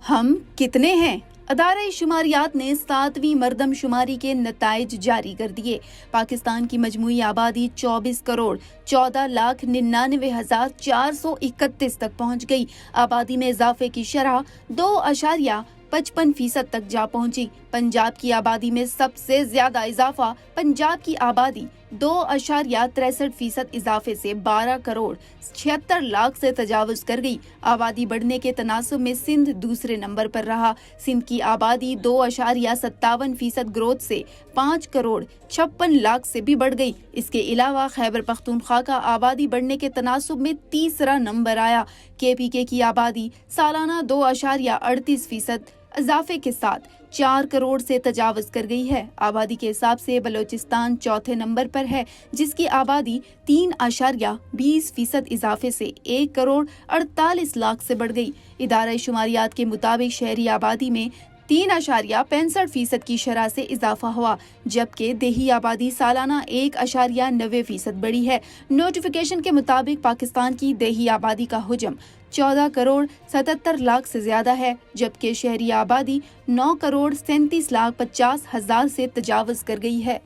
ہم کتنے ہیں؟ ادارہ شماریات نے 7ویں مردم شماری کے نتائج جاری کر دیے۔ پاکستان کی مجموعی آبادی 24,14,99,431 تک پہنچ گئی۔ آبادی میں اضافے کی شرح 2.55% تک جا پہنچی۔ پنجاب کی آبادی میں سب سے زیادہ اضافہ پنجاب کی آبادی 2.63% اضافے سے 12,76,00,000 سے تجاوز کر گئی۔ آبادی بڑھنے کے تناسب میں سندھ دوسرے نمبر پر رہا۔ سندھ کی آبادی 2.57% گروتھ سے 5,56,00,000 سے بھی بڑھ گئی۔ اس کے علاوہ خیبر پختونخوا کا آبادی بڑھنے کے تناسب میں تیسرا نمبر آیا۔ KPK کی آبادی سالانہ 2.38% اضافے کے ساتھ 4 کروڑ سے تجاوز کر گئی ہے۔ آبادی کے حساب سے بلوچستان چوتھے نمبر پر ہے، جس کی آبادی 3.20% اضافے سے 1,48,00,000 سے بڑھ گئی۔ ادارہ شماریات کے مطابق شہری آبادی میں 3.65% کی شرح سے اضافہ ہوا، جبکہ دیہی آبادی سالانہ 1.90% بڑھی ہے۔ نوٹیفیکیشن کے مطابق پاکستان کی دیہی آبادی کا حجم 14,77,00,000 سے زیادہ ہے، جبکہ شہری آبادی 9,37,50,000 سے تجاوز کر گئی ہے۔